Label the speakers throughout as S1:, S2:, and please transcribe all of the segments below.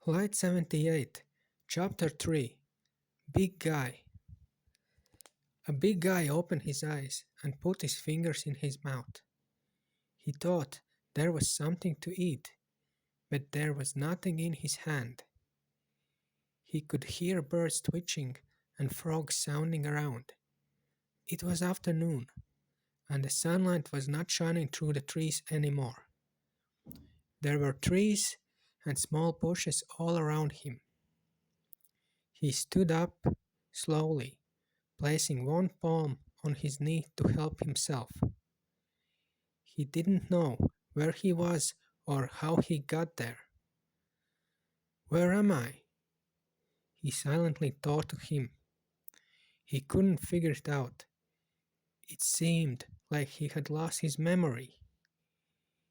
S1: Light78, Chapter 3. Big Guy. A big guy opened his eyes and put his fingers in his mouth. He thought there was something to eat, but there was nothing in his hand. He could hear birds twitching and frogs sounding around. It was afternoon, and the sunlight was not shining through the trees anymore. There were trees and small bushes all around him. He stood up slowly, placing one palm on his knee to help himself. He didn't know where he was or how he got there. Where am I? He silently thought to him. He couldn't figure it out. It seemed like he had lost his memory.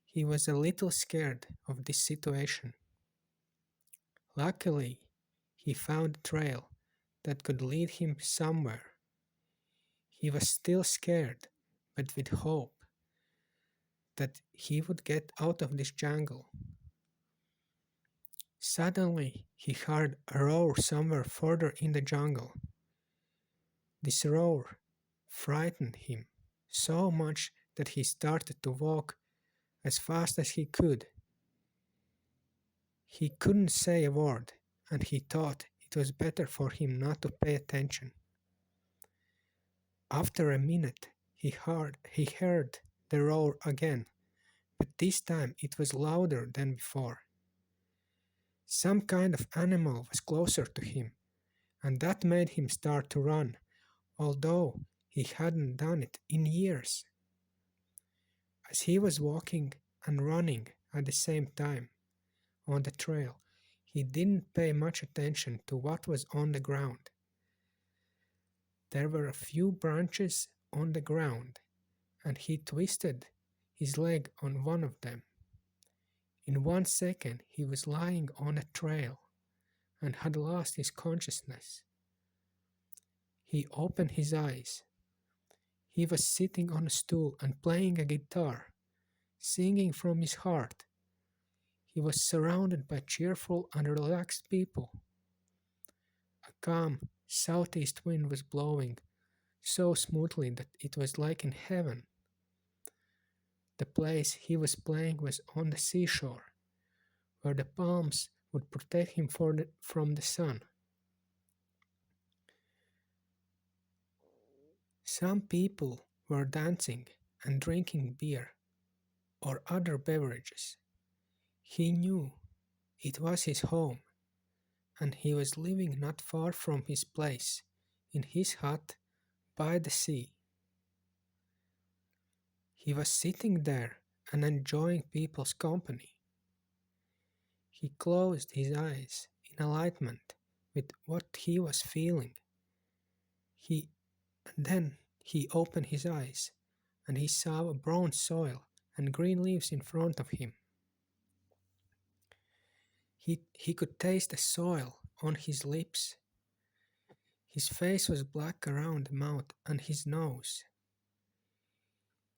S1: He was a little scared of this situation. Luckily, he found a trail that could lead him somewhere. He was still scared, but with hope that he would get out of this jungle. Suddenly, he heard a roar somewhere further in the jungle. This roar frightened him so much that he started to walk as fast as he could. He couldn't say a word, and he thought it was better for him not to pay attention. After a minute, he heard the roar again, but this time it was louder than before. Some kind of animal was closer to him, and that made him start to run, although he hadn't done it in years. As he was walking and running at the same time on the trail, he didn't pay much attention to what was on the ground. There were a few branches on the ground, and he twisted his leg on one of them. In 1 second, he was lying on a trail and had lost his consciousness. He opened his eyes. He was sitting on a stool and playing a guitar, singing from his heart. He was surrounded by cheerful and relaxed people. A calm southeast wind was blowing so smoothly that it was like in heaven. The place he was playing was on the seashore, where the palms would protect him from the sun. Some people were dancing and drinking beer or other beverages. He knew it was his home, and he was living not far from his place, in his hut by the sea. He was sitting there and enjoying people's company. He closed his eyes in alignment with what he was feeling. Then he opened his eyes, and he saw a brown soil and green leaves in front of him. He could taste the soil on his lips. His face was black around the mouth and his nose.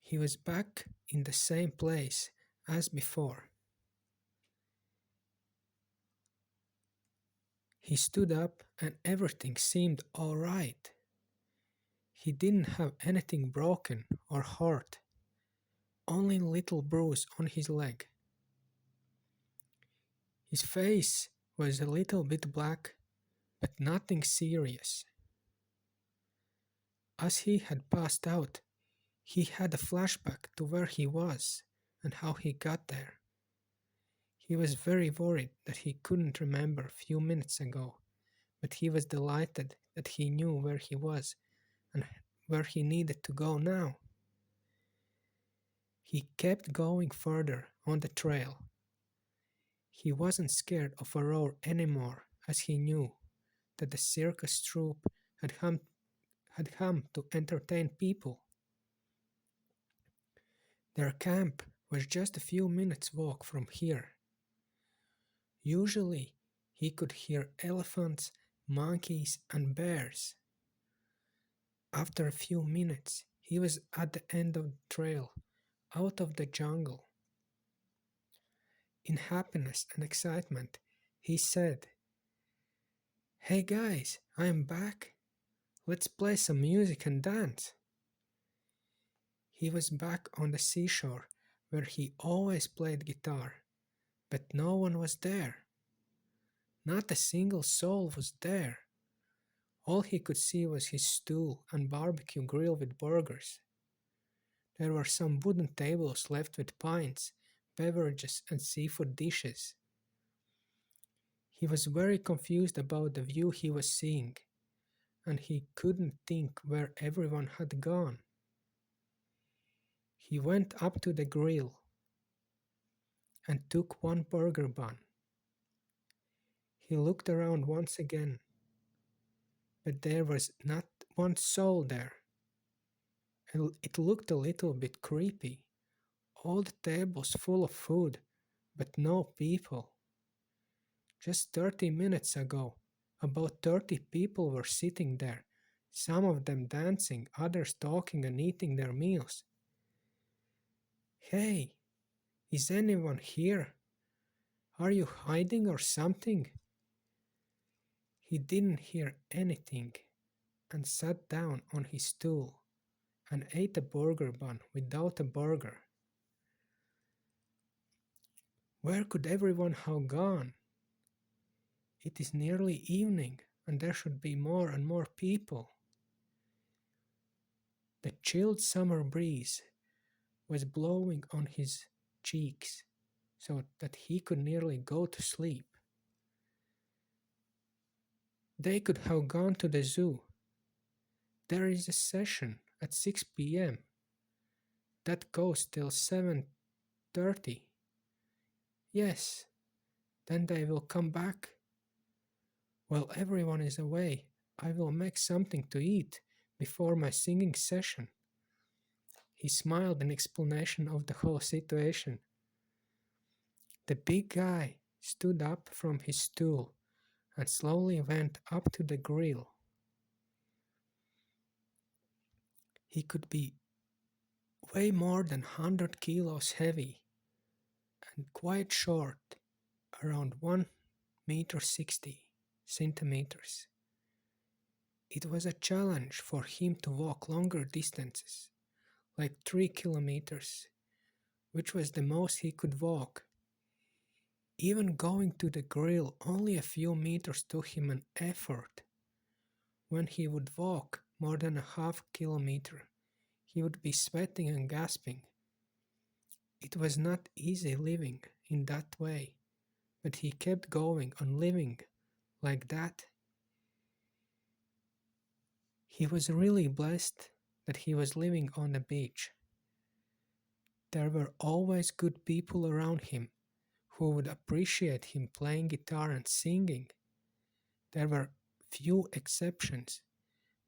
S1: He was back in the same place as before. He stood up and everything seemed all right. He didn't have anything broken or hurt, only a little bruise on his leg. His face was a little bit black, but nothing serious. As he had passed out, he had a flashback to where he was and how he got there. He was very worried that he couldn't remember a few minutes ago, but he was delighted that he knew where he was and where he needed to go now. He kept going further on the trail. He wasn't scared of a roar anymore, as he knew that the circus troupe had come to entertain people. Their camp was just a few minutes' walk from here. Usually, he could hear elephants, monkeys, and bears. After a few minutes, he was at the end of the trail, out of the jungle. In happiness and excitement, He said, "Hey guys, I'm back. Let's play some music and dance." He was back on the seashore where he always played guitar, but no one was there. Not a single soul was there. All he could see was his stool and barbecue grill with burgers. There were some wooden tables left with pints, beverages, and seafood dishes. He was very confused about the view he was seeing, and he couldn't think where everyone had gone. He went up to the grill and took one burger bun. He looked around once again, but there was not one soul there. It looked a little bit creepy. All the tables full of food, but no people. Just 30 minutes ago, about 30 people were sitting there, some of them dancing, others talking and eating their meals. "Hey, is anyone here? Are you hiding or something?" He didn't hear anything and sat down on his stool and ate a burger bun without a burger. Where could everyone have gone? It is nearly evening and there should be more and more people. The chilled summer breeze was blowing on his cheeks so that he could nearly go to sleep. They could have gone to the zoo. There is a session at 6 p.m. that goes till 7:30. Yes, then they will come back. While everyone is away, I will make something to eat before my singing session. He smiled in explanation of the whole situation. The big guy stood up from his stool and slowly went up to the grill. He could be way more than 100 kilos heavy and quite short, around 1 meter 60 centimeters. It was a challenge for him to walk longer distances, like 3 kilometers, which was the most he could walk. Even going to the grill only a few meters took him an effort. When he would walk more than a half kilometer, he would be sweating and gasping. It was not easy living in that way, but he kept going on living like that. He was really blessed that he was living on the beach. There were always good people around him who would appreciate him playing guitar and singing. There were few exceptions,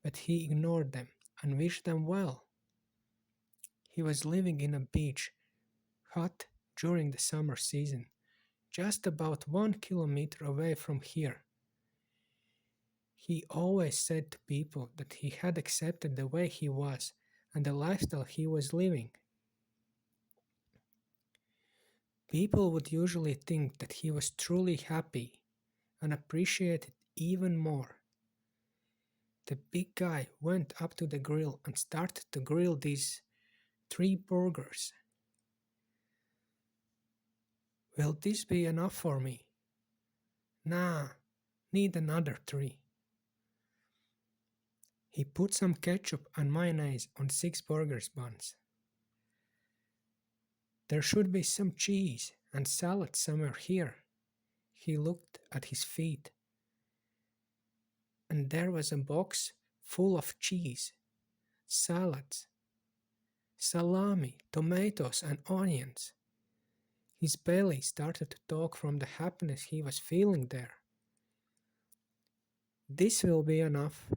S1: but he ignored them and wished them well. He was living in a beach hut during the summer season, just about 1 kilometer away from here. He always said to people that he had accepted the way he was and the lifestyle he was living. People would usually think that he was truly happy and appreciate it even more. The big guy went up to the grill and started to grill these 3 burgers. "Will this be enough for me?" "Nah, need another 3. He put some ketchup and mayonnaise on 6 burgers buns. "There should be some cheese and salad somewhere here." He looked at his feet, and there was a box full of cheese, salads, salami, tomatoes, and onions. His belly started to talk from the happiness he was feeling there. "This will be enough.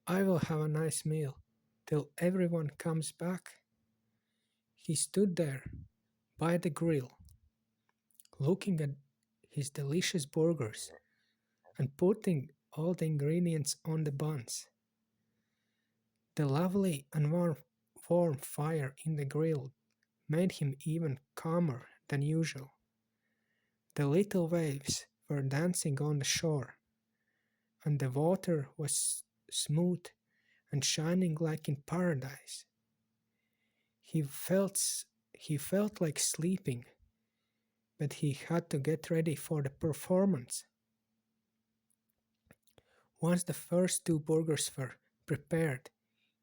S1: I will have a nice meal till everyone comes back." He stood there by the grill, looking at his delicious burgers and putting all the ingredients on the buns. The lovely and warm fire in the grill made him even calmer than usual. The little waves were dancing on the shore, and the water was smooth and shining like in paradise. He felt he felt like sleeping, but he had to get ready for the performance. Once the first two burgers were prepared,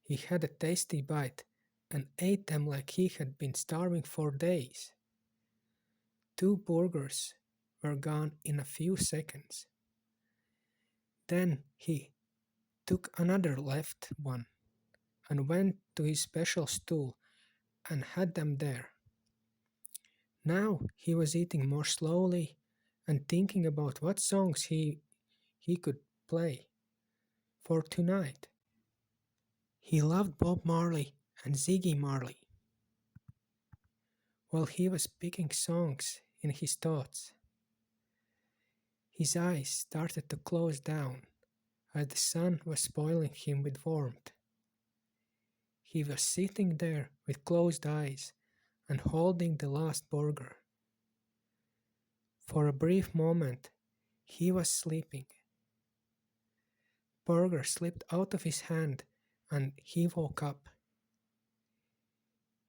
S1: he had a tasty bite and ate them like he had been starving for days. Two burgers were gone in a few seconds. Then he took another left one and went to his special stool and had them there. Now he was eating more slowly and thinking about what songs he could play for tonight. He loved Bob Marley and Ziggy Marley. While he was picking songs in his thoughts, his eyes started to close down as the sun was spoiling him with warmth. He was sitting there with closed eyes and holding the last burger. For a brief moment, he was sleeping. Burger slipped out of his hand and he woke up.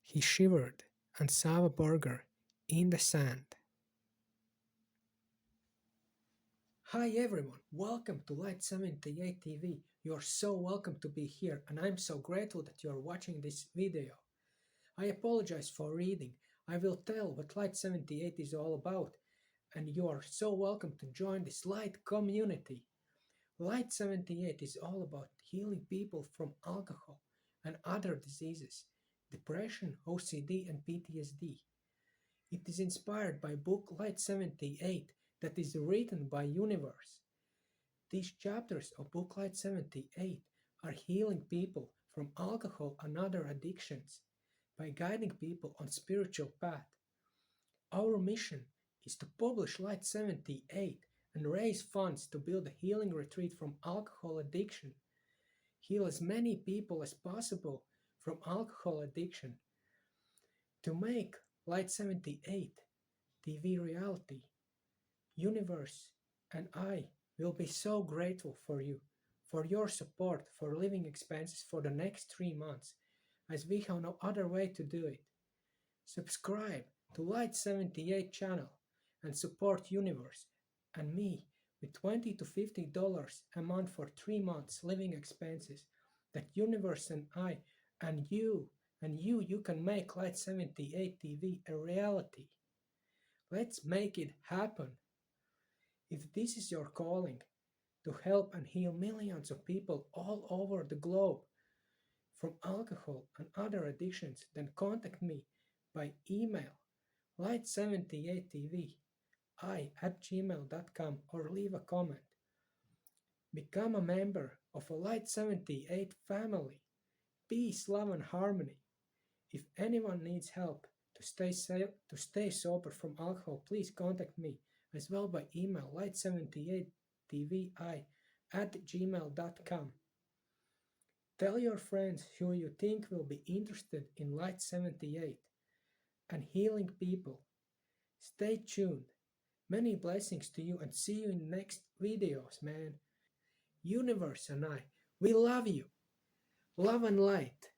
S1: He shivered and saw a burger in the sand. Hi everyone, welcome to Light78 TV. You are so welcome to be here and I'm so grateful that you are watching this video. I apologize for reading. I will tell what Light78 is all about and you are so welcome to join this light community. Light78 is all about healing people from alcohol and other diseases, depression, OCD and PTSD. It is inspired by book Light78 that is written by Universe. These chapters of book Light78 are healing people from alcohol and other addictions by guiding people on spiritual path. Our mission is to publish Light78 and raise funds to build a healing retreat from alcohol addiction. Heal as many people as possible from alcohol addiction. To make Light78 TV reality, Universe and I will be so grateful for you, for your support for living expenses for the next 3 months, as we have no other way to do it. Subscribe to Light78 channel and support Universe and me with $20 to $50 a month for 3 months living expenses that Universe and I and you can make Light78 TV a reality. Let's make it happen. If this is your calling to help and heal millions of people all over the globe from alcohol and other addictions, then contact me by email light78tv@gmail.com or leave a comment. Become a member of a Light78 family. Peace, love and harmony. If anyone needs help to stay sober from alcohol, please contact me as well by email light78tvi@gmail.com. Tell your friends who you think will be interested in Light78 and healing people. Stay tuned. Many blessings to you and see you in next videos, man. Universe and I, we love you. Love and light.